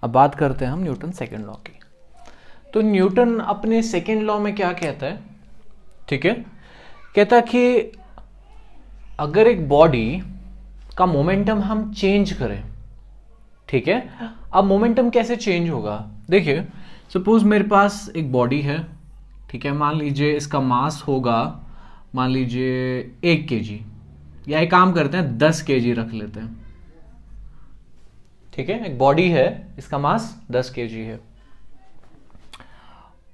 अब बात करते हैं हम न्यूटन सेकेंड लॉ की। तो न्यूटन अपने सेकेंड लॉ में क्या कहता है, ठीक है, कहता है कि अगर एक बॉडी का मोमेंटम हम चेंज करें, ठीक है, अब मोमेंटम कैसे चेंज होगा। देखिए सपोज मेरे पास एक बॉडी है, ठीक है, मान लीजिए इसका मास होगा, मान लीजिए 1 kg, या एक काम करते हैं 10 kg रख लेते हैं, ठीक है, एक बॉडी है, इसका मास 10 kg है,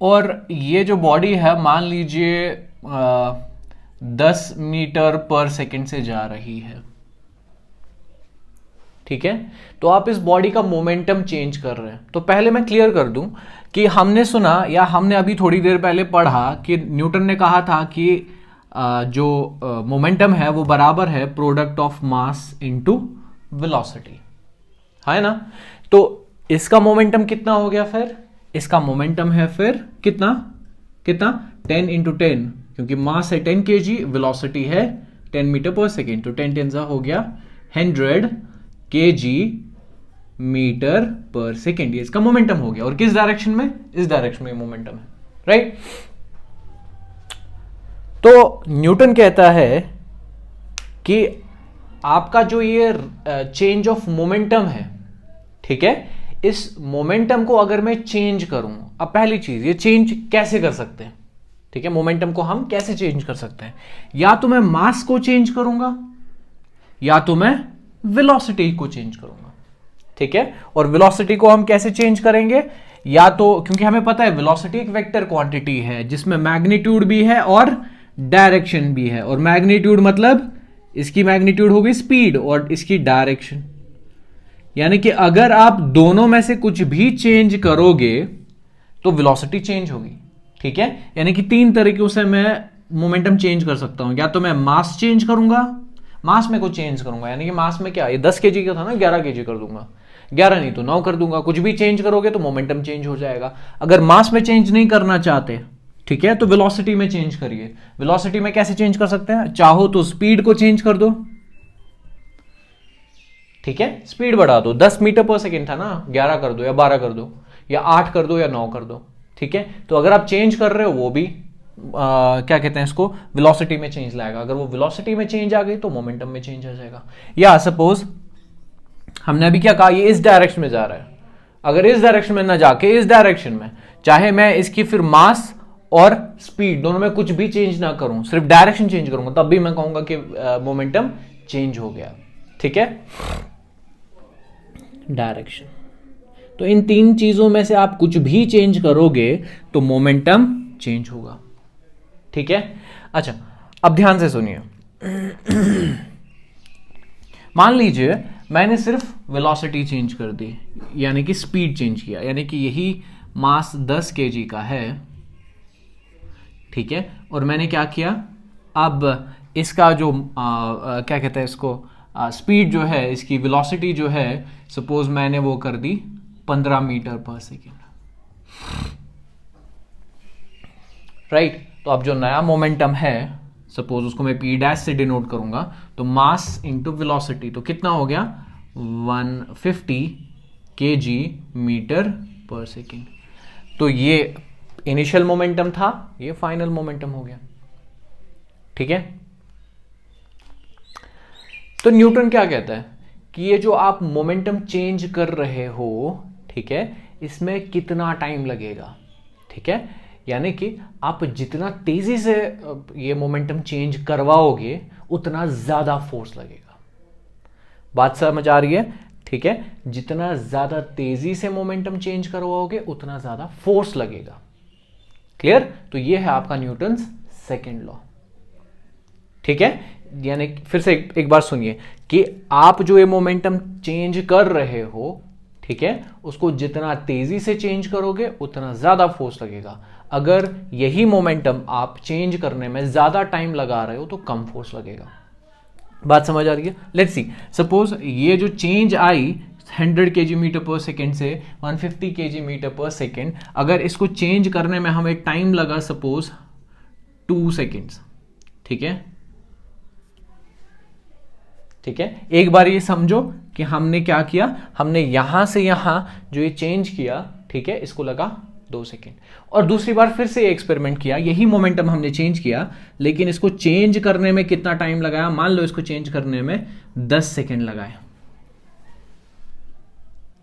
और ये जो बॉडी है मान लीजिए 10 मीटर पर सेकंड से जा रही है, ठीक है। तो आप इस बॉडी का मोमेंटम चेंज कर रहे हैं। तो पहले मैं क्लियर कर दूं कि हमने सुना या हमने अभी थोड़ी देर पहले पढ़ा कि न्यूटन ने कहा था कि जो मोमेंटम है वो बराबर है product of mass into velocity, है ना। तो इसका मोमेंटम कितना हो गया, फिर इसका मोमेंटम है फिर कितना कितना 10 × 10, क्योंकि मास है 10 kg, वेलोसिटी है 10 मीटर पर सेकेंड, तो 10 10 हो गया 100 kg मीटर पर सेकेंड, ये इसका मोमेंटम हो गया। और किस डायरेक्शन में, इस डायरेक्शन में मोमेंटम है, राइट। तो न्यूटन कहता है कि आपका जो ये चेंज ऑफ मोमेंटम है, ठीक है, इस मोमेंटम को अगर मैं चेंज करूं, अब पहली चीज ये चेंज कैसे कर सकते हैं, ठीक है, मोमेंटम को हम कैसे चेंज कर सकते हैं। या तो मैं मास को चेंज करूंगा या तो मैं वेलोसिटी को चेंज करूंगा, ठीक है। और वेलोसिटी को हम कैसे चेंज करेंगे, या तो क्योंकि हमें पता है वेलोसिटी एक वेक्टर क्वांटिटी है जिसमें मैग्नीट्यूड भी है और डायरेक्शन भी है, और मैग्नीट्यूड मतलब इसकी मैग्नीट्यूड होगी स्पीड और इसकी डायरेक्शन, यानी कि अगर आप दोनों में से कुछ भी चेंज करोगे तो वेलोसिटी चेंज होगी, ठीक है। यानी कि 3 तरीकों से मैं मोमेंटम चेंज कर सकता हूं। या तो मैं मास चेंज करूंगा, मास में को चेंज करूंगा, यानी कि मास में क्या, ये 10 kg का था ना, 11 kg कर दूंगा, 11 नहीं तो 9 कर दूंगा, कुछ भी चेंज करोगे तो मोमेंटम चेंज हो जाएगा। अगर मास में चेंज नहीं करना चाहते, ठीक है, तो वेलोसिटी में चेंज करिए। वेलोसिटी में कैसे चेंज कर सकते हैं, चाहो तो स्पीड को चेंज कर दो, ठीक है, स्पीड बढ़ा दो, 10 मीटर पर सेकेंड था ना, 11 कर दो या 12 कर दो या 8 कर दो या 9 कर दो, ठीक है। तो अगर आप चेंज कर रहे हो वो भी क्या कहते हैं इसको, वेलोसिटी में चेंज लाएगा। अगर वो वेलोसिटी में चेंज आ गई तो मोमेंटम में चेंज आ जाएगा। या सपोज हमने अभी क्या कहा, ये इस डायरेक्शन में जा रहा है, अगर इस डायरेक्शन में ना जाके इस डायरेक्शन में, चाहे मैं इसकी फिर मास और स्पीड दोनों में कुछ भी चेंज ना करूं, सिर्फ डायरेक्शन चेंज करूंगा, तब भी मैं कहूंगा कि मोमेंटम चेंज हो गया, ठीक है, डायरेक्शन। तो इन 3 चीजों में से आप कुछ भी चेंज करोगे तो मोमेंटम चेंज होगा, ठीक है। अच्छा अब ध्यान से सुनिए, मान लीजिए मैंने सिर्फ वेलोसिटी चेंज कर दी, यानी कि स्पीड चेंज किया, यानी कि यही मास 10 kg का है, ठीक है, और मैंने क्या किया, अब इसका जो क्या कहते हैं इसको, स्पीड जो है, इसकी वेलोसिटी जो है, सपोज मैंने वो कर दी 15 मीटर पर सेकेंड, राइट। तो अब जो नया मोमेंटम है, सपोज उसको मैं P डैश से डिनोट करूंगा, तो मास इंटू वेलोसिटी, तो कितना हो गया 150 kg मीटर पर सेकेंड। तो ये इनिशियल मोमेंटम था, ये फाइनल मोमेंटम हो गया, ठीक है। तो न्यूटन क्या कहता है कि ये जो आप मोमेंटम चेंज कर रहे हो, ठीक है, इसमें कितना टाइम लगेगा, ठीक है, यानी कि आप जितना तेजी से ये मोमेंटम चेंज करवाओगे उतना ज्यादा फोर्स लगेगा। बात समझ आ रही है, ठीक है, जितना ज्यादा तेजी से मोमेंटम चेंज करवाओगे उतना ज्यादा फोर्स लगेगा। क्लियर। तो ये है आपका न्यूटन्स सेकेंड लॉ, ठीक है। यानी फिर से एक बार सुनिए कि आप जो ये मोमेंटम चेंज कर रहे हो, ठीक है, उसको जितना तेजी से चेंज करोगे उतना ज्यादा फोर्स लगेगा। अगर यही मोमेंटम आप चेंज करने में ज्यादा टाइम लगा रहे हो तो कम फोर्स लगेगा। बात समझ आ रही है। लेट्स सी, सपोज ये जो चेंज आई 100 kg मीटर पर सेकेंड से 150 kg मीटर पर सेकेंड, अगर इसको चेंज करने में हमें टाइम लगा सपोज 2 सेकेंड्स, ठीक है, ठीक है, एक बार ये समझो कि हमने क्या किया, हमने यहां से यहां जो ये चेंज किया, ठीक है, इसको लगा 2 सेकेंड, और दूसरी बार फिर से एक्सपेरिमेंट किया, यही मोमेंटम हमने चेंज किया, लेकिन इसको चेंज करने में कितना टाइम लगाया, मान लो इसको चेंज करने में 10 सेकेंड लगाए।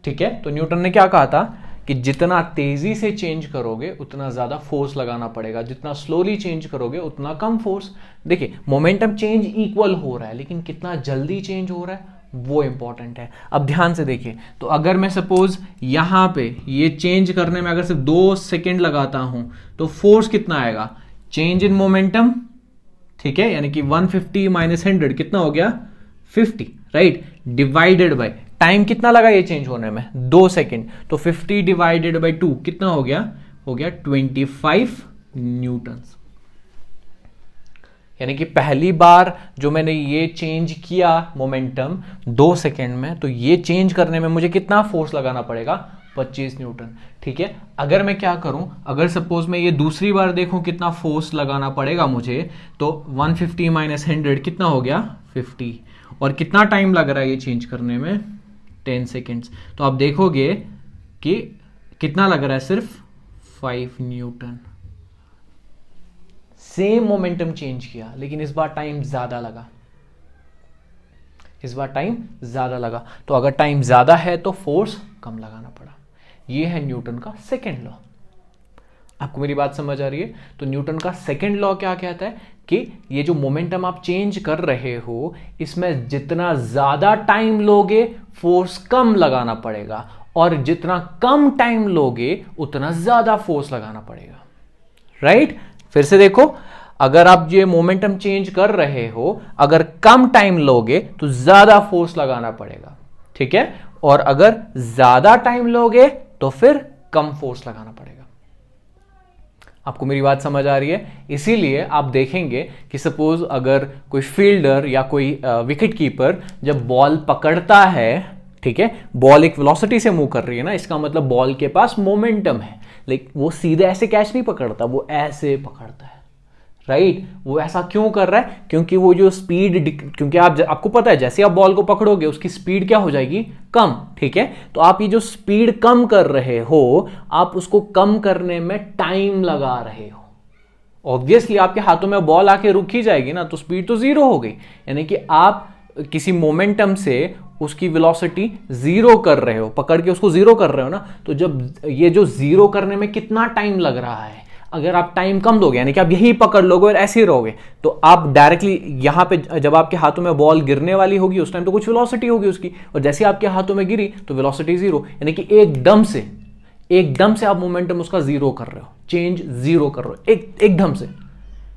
ठीक है, तो न्यूटन ने क्या कहा था कि जितना तेजी से चेंज करोगे उतना ज्यादा फोर्स लगाना पड़ेगा, जितना स्लोली चेंज करोगे उतना कम फोर्स। देखिए, मोमेंटम चेंज इक्वल हो रहा है, लेकिन कितना जल्दी चेंज हो रहा है वो इंपॉर्टेंट है। अब ध्यान से देखिए, तो अगर मैं सपोज यहां पे ये चेंज करने में अगर सिर्फ 2 सेकेंड लगाता हूं तो फोर्स कितना आएगा, चेंज इन मोमेंटम, ठीक है, यानी कि 150 माइनस 100 कितना हो गया 50, राइट, डिवाइडेड बाय टाइम कितना लगा ये चेंज होने में 2 सेकेंड, तो 50 डिवाइडेड बाय 2 कितना हो गया 25 न्यूटन। यानी कि पहली बार जो मैंने ये चेंज किया मोमेंटम 2 सेकेंड में, तो ये चेंज करने में मुझे कितना फोर्स लगाना पड़ेगा 25 न्यूटन। ठीक है, अगर मैं क्या करूं, अगर सपोज मैं ये दूसरी बार देखूं कितना फोर्स लगाना पड़ेगा मुझे, तो 150 माइनस 100 कितना हो गया 50, और कितना टाइम लग रहा है ये चेंज करने में 10 सेकेंड्स। तो आप देखोगे कि कितना लग रहा है, सिर्फ 5 न्यूटन। सेम मोमेंटम चेंज किया, लेकिन इस बार टाइम ज्यादा लगा, इस बार टाइम ज्यादा लगा। तो अगर टाइम ज्यादा है तो फोर्स कम लगाना पड़ा। ये है न्यूटन का सेकेंड लॉ। आपको मेरी बात समझ आ रही है? तो न्यूटन का सेकेंड लॉ क्या कहता है कि ये जो मोमेंटम आप चेंज कर रहे हो, इसमें जितना ज्यादा टाइम लोगे फोर्स कम लगाना पड़ेगा, और जितना कम टाइम लोगे उतना ज्यादा फोर्स लगाना पड़ेगा। राइट? फिर से देखो, अगर आप ये मोमेंटम चेंज कर रहे हो, अगर कम टाइम लोगे तो ज्यादा फोर्स लगाना पड़ेगा, ठीक है, और अगर ज्यादा टाइम लोगे तो फिर कम फोर्स लगाना पड़ेगा। आपको मेरी बात समझ आ रही है? इसीलिए आप देखेंगे कि सपोज अगर कोई फील्डर या कोई विकेट कीपर जब बॉल पकड़ता है, ठीक है, बॉल एक वेलोसिटी से मूव कर रही है ना, इसका मतलब बॉल के पास मोमेंटम है, लेकिन वो सीधे ऐसे कैच नहीं पकड़ता, वो ऐसे पकड़ता है। राइट? वो ऐसा क्यों कर रहा है? क्योंकि वो जो स्पीड, क्योंकि आपको पता है जैसे आप बॉल को पकड़ोगे उसकी स्पीड क्या हो जाएगी, कम। ठीक है, तो आप ये जो स्पीड कम कर रहे हो, आप उसको कम करने में टाइम लगा रहे हो। ऑब्वियसली आपके हाथों में बॉल आके रुक ही जाएगी ना, तो स्पीड तो जीरो हो गई। यानी कि आप किसी मोमेंटम से उसकी वेलोसिटी जीरो कर रहे हो, पकड़ के उसको जीरो कर रहे हो ना, तो जब ये जो जीरो करने में कितना टाइम लग रहा है, अगर आप टाइम कम दोगे, यानी कि आप यही पकड़ लोगे और ऐसे ही रहोगे, तो आप डायरेक्टली यहां पे जब आपके हाथों में बॉल गिरने वाली होगी उस टाइम तो कुछ वेलोसिटी होगी उसकी, और जैसे आपके हाथों में गिरी तो वेलोसिटी जीरो। यानी कि एकदम से आप मोमेंटम उसका जीरो कर रहे हो, चेंज जीरो कर रहे हो एकदम से।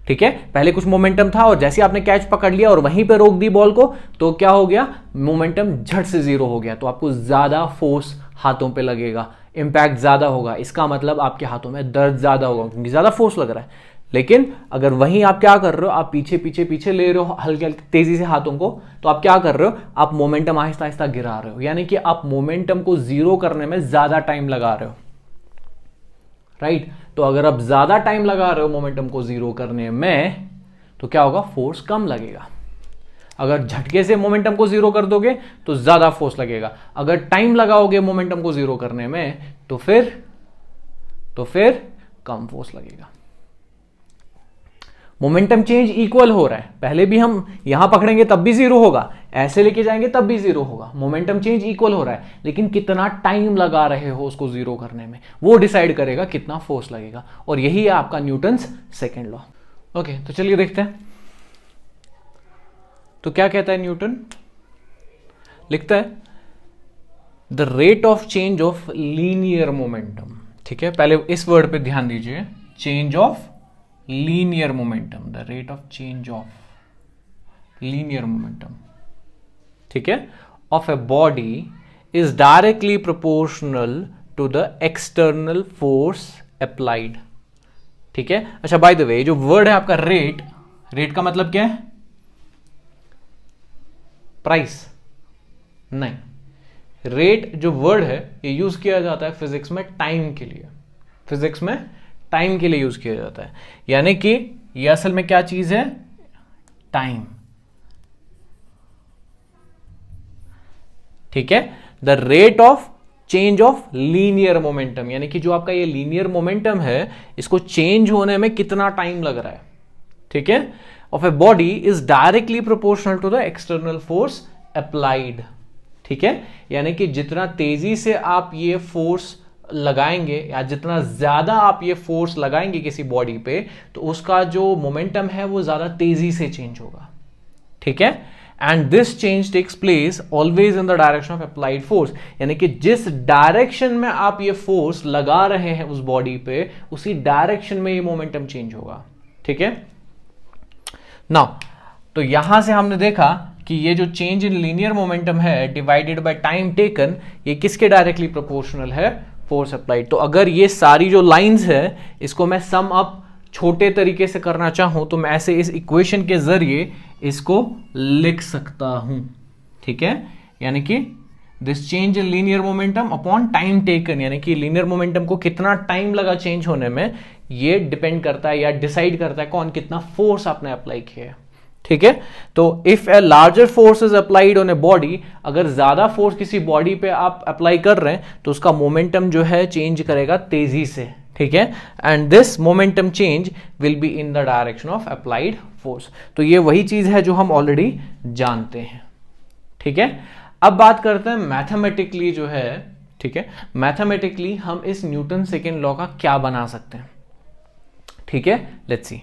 ठीक है, पहले कुछ मोमेंटम था और जैसे आपने कैच पकड़ लिया और वहीं पे रोक दी बॉल को, तो क्या हो गया, मोमेंटम झट से जीरो हो गया। तो आपको ज्यादा फोर्स हाथों पे लगेगा, इंपैक्ट ज्यादा होगा, इसका मतलब आपके हाथों में दर्द ज्यादा होगा क्योंकि ज्यादा फोर्स लग रहा है। लेकिन अगर वहीं आप क्या कर रहे हो, आप पीछे पीछे पीछे ले रहे हो हल्के हल्के तेजी से हाथों को, तो आप क्या कर रहे हो, आप मोमेंटम आहिस्ता आहिस्ता गिरा रहे हो, यानी कि आप मोमेंटम को जीरो करने में ज्यादा टाइम लगा रहे हो। राइट? तो अगर आप ज्यादा टाइम लगा रहे हो मोमेंटम को जीरो करने में, तो क्या होगा, फोर्स कम लगेगा। अगर झटके से मोमेंटम को जीरो कर दोगे तो ज्यादा फोर्स लगेगा, अगर टाइम लगाओगे मोमेंटम को जीरो करने में तो फिर कम फोर्स लगेगा। मोमेंटम चेंज इक्वल हो रहा है, पहले भी हम यहां पकड़ेंगे तब भी जीरो होगा, ऐसे लेके जाएंगे तब भी जीरो होगा। मोमेंटम चेंज इक्वल हो रहा है, लेकिन कितना टाइम लगा रहे हो उसको जीरो करने में, वो डिसाइड करेगा कितना फोर्स लगेगा। और यही है आपका न्यूटन्स सेकेंड लॉ। ओके, तो चलिए देखते हैं। तो क्या कहता है न्यूटन? लिखता है the rate of change of linear momentum. ठीक है, पहले इस वर्ड पे ध्यान दीजिए, change of linear momentum, the rate of change of linear momentum, ठीक है, of a body is directly proportional to the external force applied. ठीक है, अच्छा, बाय द वे जो वर्ड है आपका रेट, रेट का मतलब क्या है, प्राइस नहीं। रेट जो वर्ड है ये यूज किया जाता है फिजिक्स में टाइम के लिए, फिजिक्स में टाइम के लिए यूज किया जाता है। यानी कि ये असल में क्या चीज है, टाइम। ठीक है, the rate of change of linear momentum, यानी कि जो आपका ये लीनियर मोमेंटम है इसको चेंज होने में कितना टाइम लग रहा है, ठीक है, of a body is directly proportional to the external force applied, ठीक है, यानी कि जितना तेजी से आप ये फोर्स लगाएंगे या जितना ज्यादा आप ये फोर्स लगाएंगे किसी बॉडी पे तो उसका जो मोमेंटम है वो ज्यादा तेजी से चेंज होगा, ठीक है, and this change takes place always in the direction of applied force, यानी कि जिस डायरेक्शन में आप ये फोर्स लगा रहे हैं उस बॉडी पे उसी डायरेक्शन में ये मोमेंटम चेंज होगा, ठीक है। नाउ तो यहां से हमने देखा कि ये जो चेंज इन लीनियर मोमेंटम है डिवाइडेड बाय टाइम टेकन, ये किसके डायरेक्टली प्रोपोर्शनल है, फोर्स अप्लाइड। तो अगर ये सारी जो लाइंस है इसको मैं सम अप छोटे तरीके से करना चाहूं तो मैं ऐसे इस इक्वेशन के जरिए इसको लिख सकता हूं, ठीक है, यानी कि this change in linear momentum upon time taken, यानी कि लीनियर मोमेंटम को कितना टाइम लगा चेंज होने में ये डिपेंड करता है या डिसाइड करता है कौन कितना फोर्स आपने अप्लाई किया है, ठीक है। तो if a larger force is applied on a body, अगर ज्यादा फोर्स किसी बॉडी पे आप अप्लाई कर रहे हैं तो उसका मोमेंटम जो है चेंज करेगा तेजी से, ठीक है, and this momentum change will be in the direction of applied force. तो ये वही चीज है जो हम ऑलरेडी जानते हैं, ठीक है। अब बात करते हैं मैथमेटिकली जो है, ठीक है, मैथमेटिकली हम इस न्यूटन सेकेंड लॉ का क्या बना सकते हैं, ठीक है, लेट्स सी।